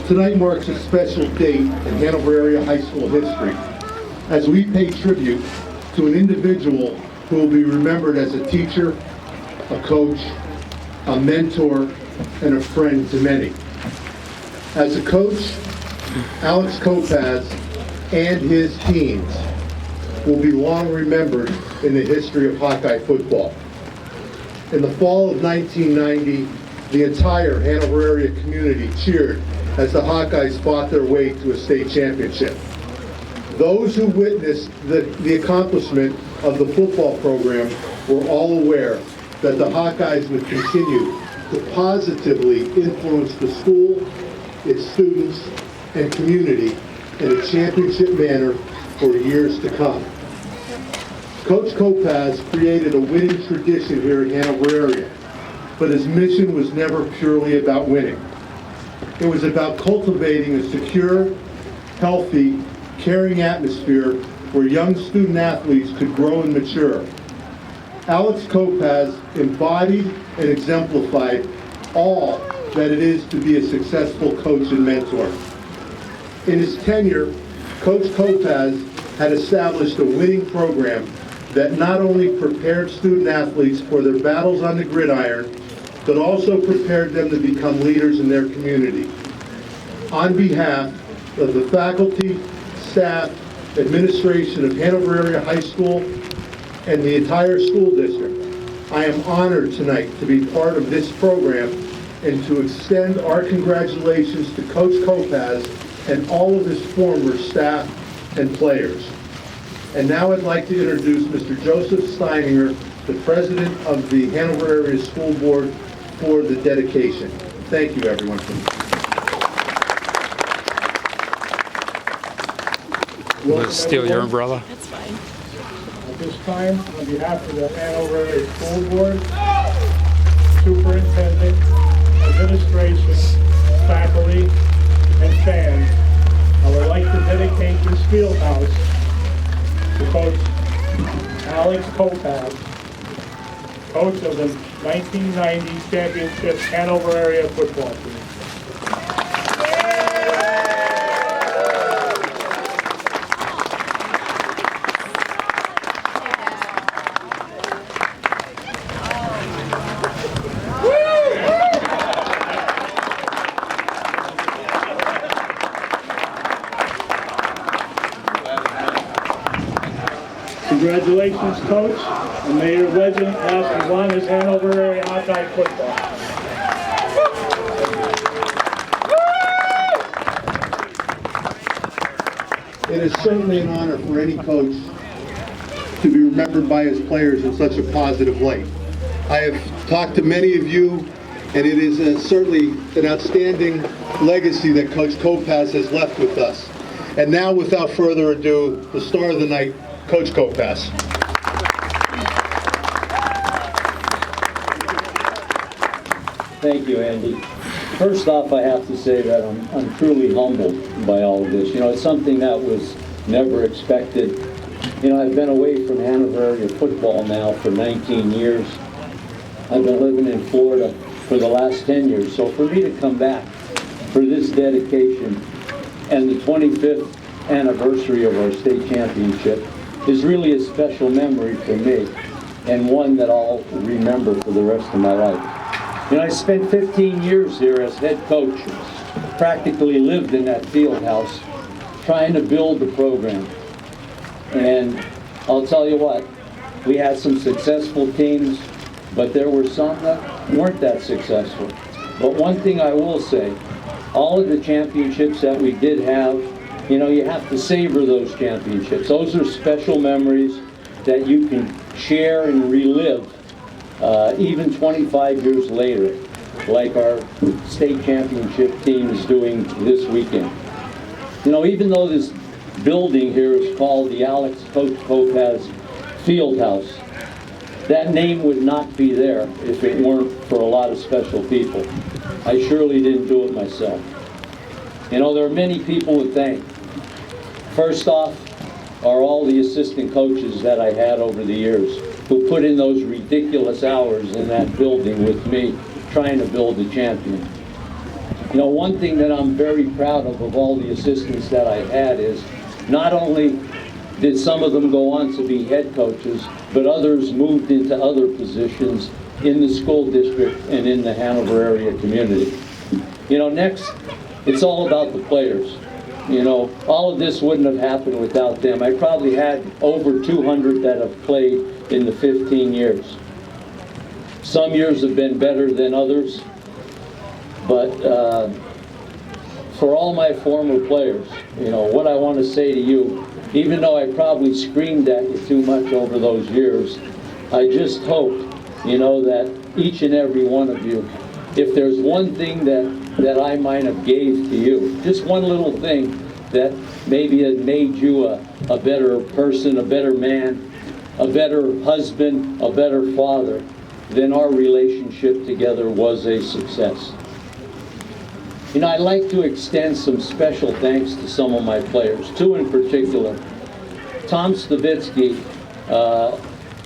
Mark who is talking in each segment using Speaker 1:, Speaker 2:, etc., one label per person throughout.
Speaker 1: Tonight marks a special date in Hanover area high school history as we pay tribute to an individual who will be remembered as a teacher, a coach, a mentor, and a friend to many. As a coach, Alex Kopacz and his teams will be long remembered in the history of Hawkeye football. In the fall of 1990, the entire Hanover area community cheered as the Hawkeyes fought their way to a state championship. Those who witnessed the accomplishment of the football program were all aware that the Hawkeyes would continue to positively influence the school, its students, and community in a championship manner for years to come. Coach Kopacz created a winning tradition here in Hanover area, but his mission was never purely about winning. It was about cultivating a secure, healthy, caring atmosphere where young student athletes could grow and mature. Alex Kopacz embodied and exemplified all that it is to be a successful coach and mentor. In his tenure, Coach Kopacz had established a winning program that not only prepared student athletes for their battles on the gridiron, but also prepared them to become leaders in their community. On behalf of the faculty, staff, administration of Hanover area high school, and the entire school district, I am honored tonight to be part of this program and to extend our congratulations to Coach Kopacz and all of his former staff and players. And now I'd like to introduce Mr. Joseph Steininger, the President of the Hanover Area School Board, for the dedication. Thank you, everyone.
Speaker 2: Let's steal your umbrella.
Speaker 3: That's fine.
Speaker 4: At this time, on behalf of the Hanover Area School Board, Superintendent, Administration, faculty, and fans, I would like to dedicate this Fieldhouse to Coach Alex Kopacz, coach of the 1990 championship Hanover area football team. Congratulations, Coach, and may your legend last as long as Hanover area Hawkeye football.
Speaker 1: It is certainly an honor for any coach to be remembered by his players in such a positive light. I have talked to many of you, and it is certainly an outstanding legacy that Coach Kopacz has left with us. And now, without further ado, the star of the night, Coach Kopacz.
Speaker 5: Thank you, Andy. First off, I have to say that I'm truly humbled by all of this. You know, it's something that was never expected. You know, I've been away from Hanover area football now for 19 years. I've been living in Florida for the last 10 years. So for me to come back for this dedication and the 25th anniversary of our state championship is really a special memory for me, and one that I'll remember for the rest of my life. You know, I spent 15 years here as head coach, practically lived in that field house, trying to build the program. And I'll tell you what, we had some successful teams, but there were some that weren't that successful. But one thing I will say, all of the championships that we did have, you know, you have to savor those championships. Those are special memories that you can share and relive even 25 years later, like our state championship team is doing this weekend. You know, even though this building here is called the Alex Coach Kopacz Fieldhouse, that name would not be there if it weren't for a lot of special people. I surely didn't do it myself. You know, there are many people to thank. First off are all the assistant coaches that I had over the years who put in those ridiculous hours in that building with me trying to build a champion. You know, one thing that I'm very proud of all the assistants that I had, is not only did some of them go on to be head coaches, but others moved into other positions in the school district and in the Hanover area community. You know, next, it's all about the players. You know, all of this wouldn't have happened without them. I probably had over 200 that have played in the 15 years. Some years have been better than others, but for all my former players, you know, what I want to say to you, even though I probably screamed at you too much over those years, I just hope, you know, that each and every one of you, if there's one thing that I might have gave to you, just one little thing that maybe had made you a better person, a better man, a better husband, a better father, then our relationship together was a success. You know, I'd like to extend some special thanks to some of my players, two in particular. Tom Stavitsky,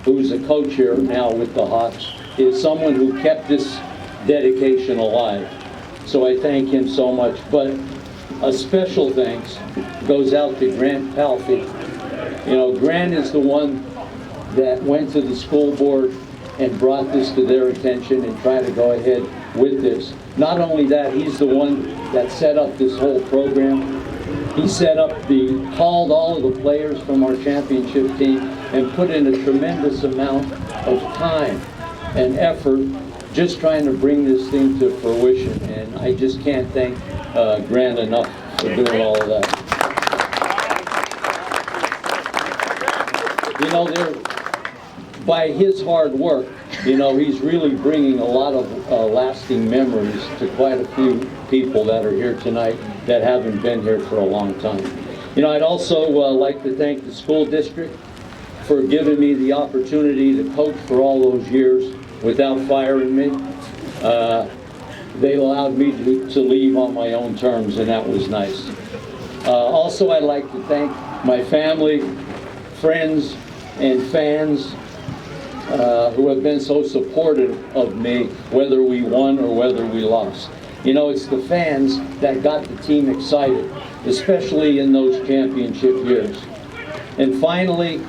Speaker 5: who's a coach here now with the Hawks, is someone who kept this dedication alive. So I thank him so much. But a special thanks goes out to Grant Palfy. You know, Grant is the one that went to the school board and brought this to their attention and tried to go ahead with this. Not only that, he's the one that set up this whole program. He called all of the players from our championship team and put in a tremendous amount of time and effort just trying to bring this thing to fruition. And I just can't thank Grant enough for doing all of that. You know, by his hard work, you know, he's really bringing a lot of lasting memories to quite a few people that are here tonight that haven't been here for a long time. You know, I'd also like to thank the school district for giving me the opportunity to coach for all those years without firing me. They allowed me to leave on my own terms, and that was nice. Also, I'd like to thank my family, friends, and fans who have been so supportive of me, whether we won or whether we lost. You know, it's the fans that got the team excited, especially in those championship years. And finally,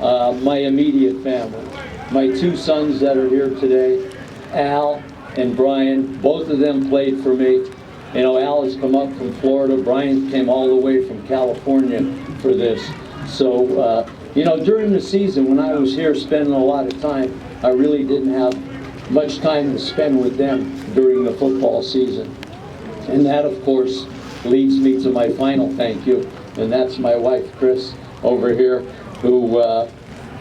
Speaker 5: my immediate family. My two sons that are here today, Al and Brian, both of them played for me. You know, Al has come up from Florida, Brian came all the way from California for this. So, you know, during the season when I was here spending a lot of time, I really didn't have much time to spend with them during the football season. And that, of course, leads me to my final thank you, and that's my wife, Chris, over here, who,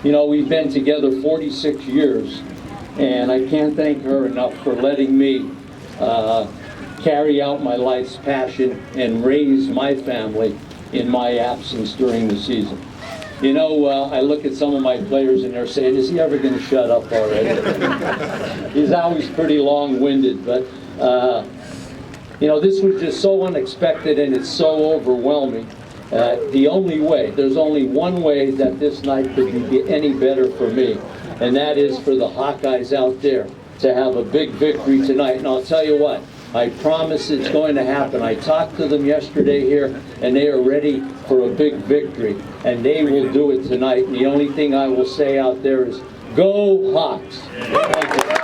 Speaker 5: you know, we've been together 46 years, and I can't thank her enough for letting me carry out my life's passion and raise my family in my absence during the season. You know, I look at some of my players and they're saying, is he ever going to shut up already? He's always pretty long-winded, but, you know, this was just so unexpected and it's so overwhelming. The only way, there's only one way that this night could be any better for me, and that is for the Hawkeyes out there to have a big victory tonight. And I'll tell you what, I promise it's going to happen. I talked to them yesterday here, and they are ready for a big victory, and they will do it tonight. And the only thing I will say out there is, go Hawks! Thank you.